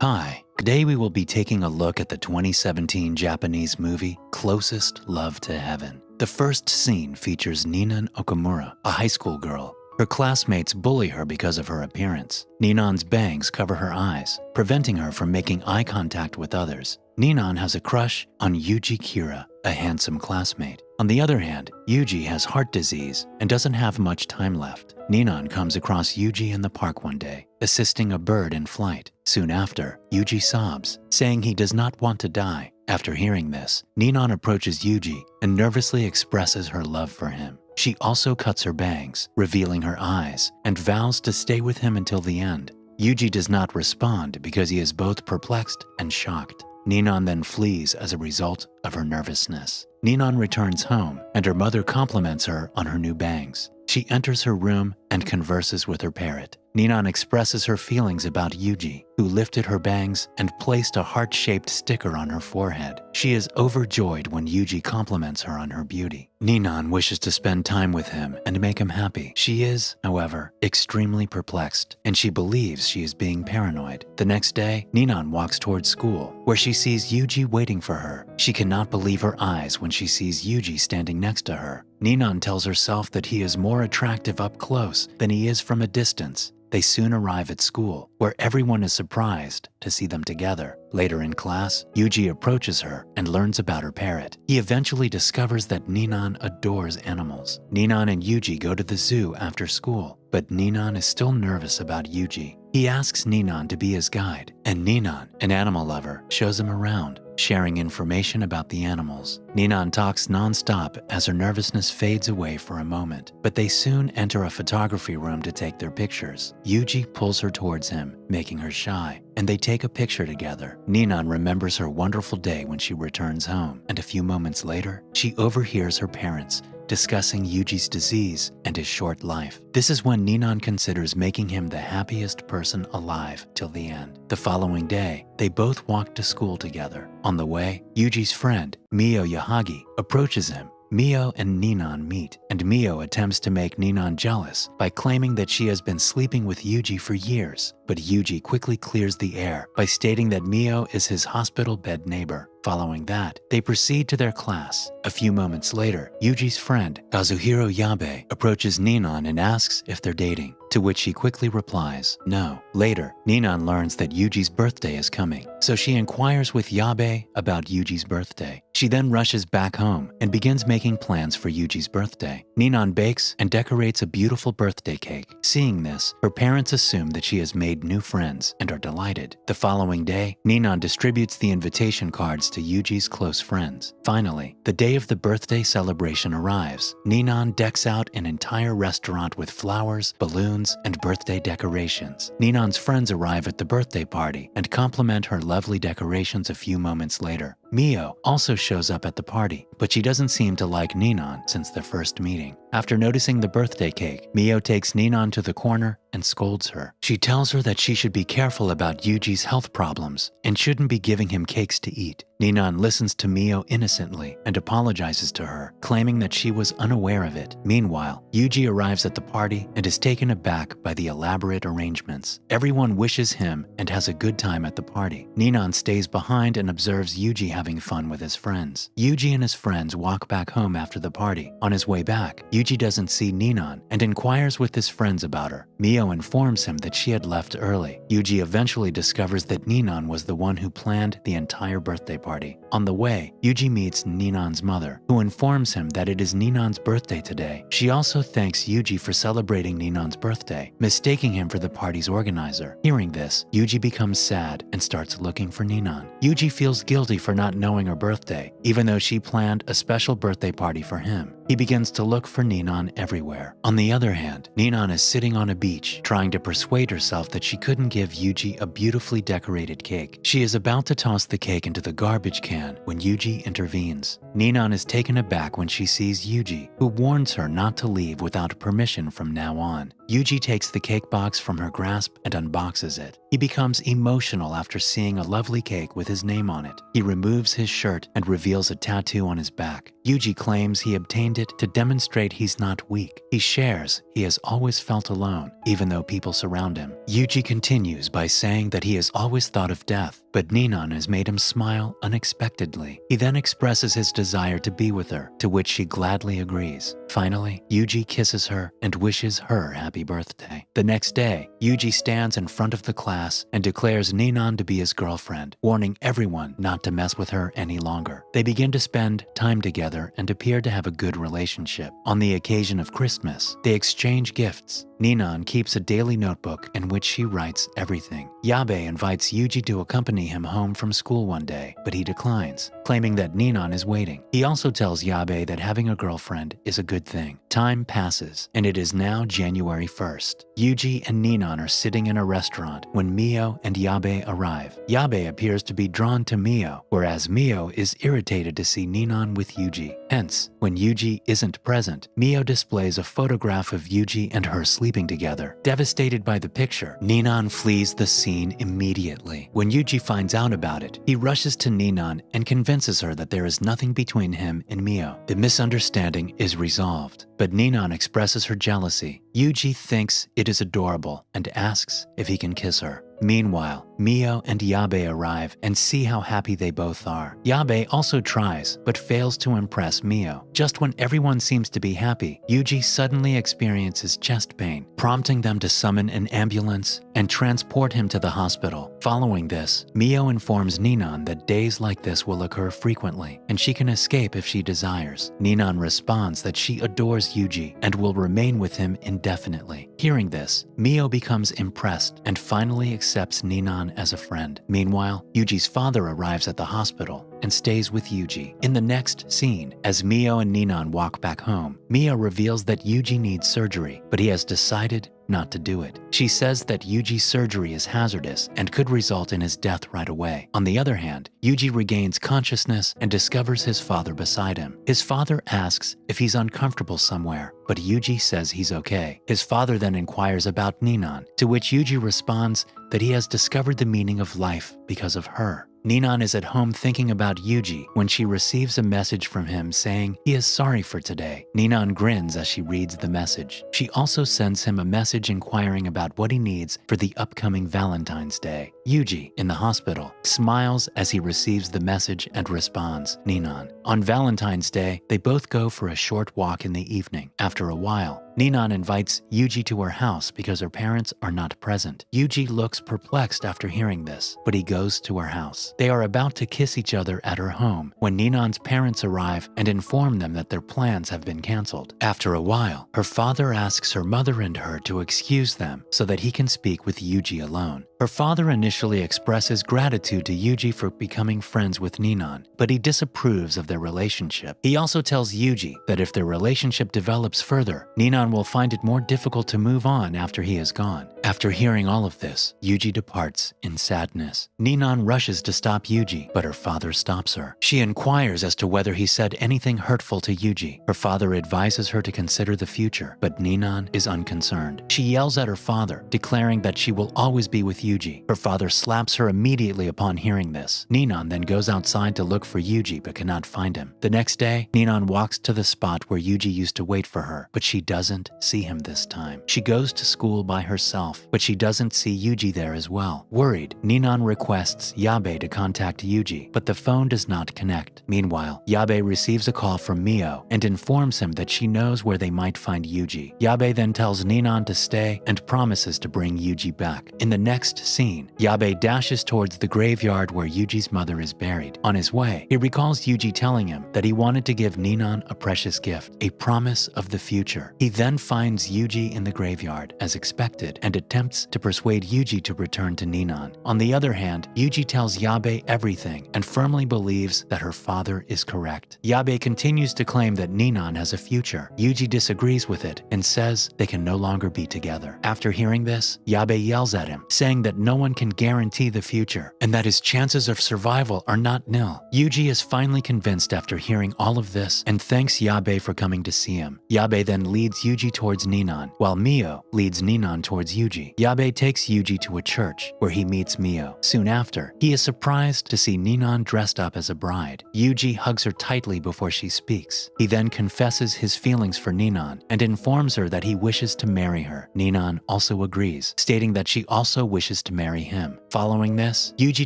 Hi, today we will be taking a look at the 2017 Japanese movie Closest Love to Heaven. The first scene features Ninon Okamura, a high school girl. Her classmates bully her because of her appearance. Ninon's bangs cover her eyes, preventing her from making eye contact with others. Ninon has a crush on Yuiji, a handsome classmate. On the other hand, Yuiji has heart disease and doesn't have much time left. Ninon comes across Yuiji in the park one day, assisting a bird in flight. Soon after, Yuiji sobs, saying he does not want to die. After hearing this, Ninon approaches Yuiji and nervously expresses her love for him. She also cuts her bangs, revealing her eyes, and vows to stay with him until the end. Yuiji does not respond because he is both perplexed and shocked. Ninon then flees as a result of her nervousness. Ninon returns home, and her mother compliments her on her new bangs. She enters her room and converses with her parrot. Ninon expresses her feelings about Yuiji, who lifted her bangs and placed a heart-shaped sticker on her forehead. She is overjoyed when Yuiji compliments her on her beauty. Ninon wishes to spend time with him and make him happy. She is, however, extremely perplexed, and she believes she is being paranoid. The next day, Ninon walks towards school, where she sees Yuiji waiting for her. She cannot believe her eyes when she sees Yuiji standing next to her. Ninon tells herself that he is more attractive up close than he is from a distance. They soon arrive at school, where everyone is surprised to see them together. Later in class, Yuiji approaches her and learns about her parrot. He eventually discovers that Ninon adores animals. Ninon and Yuiji go to the zoo after school, but Ninon is still nervous about Yuiji. He asks Ninon to be his guide, and Ninon, an animal lover, shows him around, sharing information about the animals. Ninon talks non-stop as her nervousness fades away for a moment, but they soon enter a photography room to take their pictures. Yuiji pulls her towards him, making her shy, and they take a picture together. Ninon remembers her wonderful day when she returns home, and a few moments later, she overhears her parents discussing Yuji's disease and his short life. This is when Ninon considers making him the happiest person alive till the end. The following day, they both walk to school together. On the way, Yuji's friend, Mio Yahagi, approaches him. Mio and Ninon meet, and Mio attempts to make Ninon jealous by claiming that she has been sleeping with Yuiji for years. But Yuiji quickly clears the air by stating that Mio is his hospital bed neighbor. Following that, they proceed to their class. A few moments later, Yuji's friend, Kazuhiro Yabe, approaches Ninon and asks if they're dating, to which she quickly replies, no. Later, Ninon learns that Yuji's birthday is coming, so she inquires with Yabe about Yuji's birthday. She then rushes back home and begins making plans for Yuji's birthday. Ninon bakes and decorates a beautiful birthday cake. Seeing this, her parents assume that she has made new friends and are delighted. The following day, Ninon distributes the invitation cards to Yuji's close friends. Finally, the day of the birthday celebration arrives. Ninon decks out an entire restaurant with flowers, balloons, and birthday decorations. Ninon's friends arrive at the birthday party and compliment her lovely decorations a few moments later. Mio also shows up at the party, but she doesn't seem to like Ninon since their first meeting. After noticing the birthday cake, Mio takes Ninon to the corner and scolds her. She tells her that she should be careful about Yuji's health problems and shouldn't be giving him cakes to eat. Ninon listens to Mio innocently and apologizes to her, claiming that she was unaware of it. Meanwhile, Yuiji arrives at the party and is taken aback by the elaborate arrangements. Everyone wishes him and has a good time at the party. Ninon stays behind and observes Yuiji having fun with his friends. Yuiji and his friends walk back home after the party. On his way back, Yuiji doesn't see Ninon and inquires with his friends about her. Mio informs him that she had left early. Yuiji eventually discovers that Ninon was the one who planned the entire birthday party. On the way, Yuiji meets Ninon's mother, who informs him that it is Ninon's birthday today. She also thanks Yuiji for celebrating Ninon's birthday, mistaking him for the party's organizer. Hearing this, Yuiji becomes sad and starts looking for Ninon. Yuiji feels guilty for not knowing her birthday, even though she planned a special birthday party for him. He begins to look for Ninon everywhere. On the other hand, Ninon is sitting on a beach, trying to persuade herself that she couldn't give Yuiji a beautifully decorated cake. She is about to toss the cake into the garbage can when Yuiji intervenes. Ninon is taken aback when she sees Yuiji, who warns her not to leave without permission from now on. Yuiji takes the cake box from her grasp and unboxes it. He becomes emotional after seeing a lovely cake with his name on it. He removes his shirt and reveals a tattoo on his back. Yuiji claims he obtained it to demonstrate he's not weak. He shares he has always felt alone, even though people surround him. Yuiji continues by saying that he has always thought of death, but Ninon has made him smile unexpectedly. He then expresses his desire to be with her, to which she gladly agrees. Finally, Yuiji kisses her and wishes her happy birthday. The next day, Yuiji stands in front of the class and declares Ninon to be his girlfriend, warning everyone not to mess with her any longer. They begin to spend time together and appear to have a good relationship. On the occasion of Christmas, they exchange gifts. Ninon keeps a daily notebook in which she writes everything. Yabe invites Yuiji to accompany him home from school one day, but he declines, claiming that Ninon is waiting. He also tells Yabe that having a girlfriend is a good thing. Time passes, and it is now January 1st. Yuiji and Ninon are sitting in a restaurant when Mio and Yabe arrive. Yabe appears to be drawn to Mio, whereas Mio is irritated to see Ninon with Yuiji. Hence, when Yuiji isn't present, Mio displays a photograph of Yuiji and her sleeping together. Devastated by the picture, Ninon flees the scene immediately. When Yuiji finds out about it, he rushes to Ninon and convinces her that there is nothing between him and Mio. The misunderstanding is resolved, but Ninon expresses her jealousy. Yuiji thinks it is adorable and asks if he can kiss her. Meanwhile, Mio and Yabe arrive and see how happy they both are. Yabe also tries, but fails to impress Mio. Just when everyone seems to be happy, Yuiji suddenly experiences chest pain, prompting them to summon an ambulance and transport him to the hospital. Following this, Mio informs Ninon that days like this will occur frequently, and she can escape if she desires. Ninon responds that she adores Yuiji and will remain with him indefinitely. Hearing this, Mio becomes impressed and finally accepts Ninon as a friend. Meanwhile, Yuji's father arrives at the hospital and stays with Yuiji. In the next scene, as Mio and Ninon walk back home, Mio reveals that Yuiji needs surgery, but he has decided not to do it. She says that Yuji's surgery is hazardous and could result in his death right away. On the other hand, Yuiji regains consciousness and discovers his father beside him. His father asks if he's uncomfortable somewhere, but Yuiji says he's okay. His father then inquires about Ninon, to which Yuiji responds that he has discovered the meaning of life because of her. Ninon is at home thinking about Yuiji when she receives a message from him saying he is sorry for today. Ninon grins as she reads the message. She also sends him a message inquiring about what he needs for the upcoming Valentine's Day. Yuiji, in the hospital, smiles as he receives the message and responds, Ninon. On Valentine's Day, they both go for a short walk in the evening. After a while, Ninon invites Yuiji to her house because her parents are not present. Yuiji looks perplexed after hearing this, but he goes to her house. They are about to kiss each other at her home when Ninon's parents arrive and inform them that their plans have been canceled. After a while, her father asks her mother and her to excuse them so that he can speak with Yuiji alone. Her father initially expresses gratitude to Yuiji for becoming friends with Ninon, but he disapproves of their relationship. He also tells Yuiji that if their relationship develops further, Ninon will find it more difficult to move on after he is gone. After hearing all of this, Yuiji departs in sadness. Ninon rushes to stop Yuiji, but her father stops her. She inquires as to whether he said anything hurtful to Yuiji. Her father advises her to consider the future, but Ninon is unconcerned. She yells at her father, declaring that she will always be with Yuiji. Her father slaps her immediately upon hearing this. Ninon then goes outside to look for Yuiji but cannot find him. The next day, Ninon walks to the spot where Yuiji used to wait for her, but she doesn't see him this time. She goes to school by herself, but she doesn't see Yuiji there as well. Worried, Ninon requests Yabe to contact Yuiji, but the phone does not connect. Meanwhile, Yabe receives a call from Mio and informs him that she knows where they might find Yuiji. Yabe then tells Ninon to stay and promises to bring Yuiji back. In the next scene, Yabe dashes towards the graveyard where Yuji's mother is buried. On his way, he recalls Yuiji telling him that he wanted to give Ninon a precious gift, a promise of the future. He then finds Yuiji in the graveyard, as expected, and attempts to persuade Yuiji to return to Ninon. On the other hand, Yuiji tells Yabe everything and firmly believes that her father is correct. Yabe continues to claim that Ninon has a future. Yuiji disagrees with it and says they can no longer be together. After hearing this, Yabe yells at him, saying that that no one can guarantee the future and that his chances of survival are not nil. Yuiji is finally convinced after hearing all of this and thanks Yabe for coming to see him. Yabe then leads Yuiji towards Ninon, while Mio leads Ninon towards Yuiji. Yabe takes Yuiji to a church where he meets Mio. Soon after, he is surprised to see Ninon dressed up as a bride. Yuiji hugs her tightly before she speaks. He then confesses his feelings for Ninon and informs her that he wishes to marry her. Ninon also agrees, stating that she also wishes to marry him. Following this, Yuiji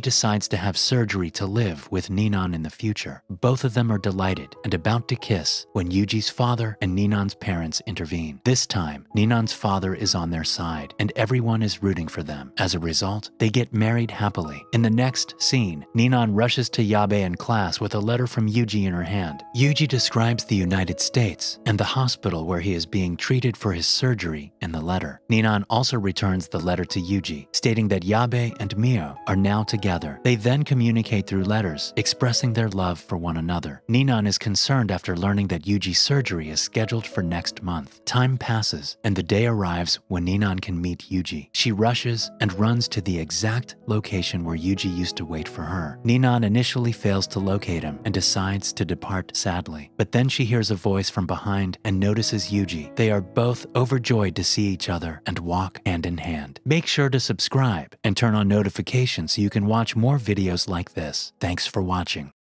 decides to have surgery to live with Ninon in the future. Both of them are delighted and about to kiss when Yuji's father and Ninon's parents intervene. This time, Ninon's father is on their side and everyone is rooting for them. As a result, they get married happily. In the next scene, Ninon rushes to Yabe in class with a letter from Yuiji in her hand. Yuiji describes the United States and the hospital where he is being treated for his surgery in the letter. Ninon also returns the letter to Yuiji, stating that Yabe and Mio are now together. They then communicate through letters, expressing their love for one another. Ninon is concerned after learning that Yuji's surgery is scheduled for next month. Time passes, and the day arrives when Ninon can meet Yuiji. She rushes and runs to the exact location where Yuiji used to wait for her. Ninon initially fails to locate him and decides to depart sadly. But then she hears a voice from behind and notices Yuiji. They are both overjoyed to see each other and walk hand in hand. Make sure to subscribe and turn on notifications so you can watch more videos like this. Thanks for watching.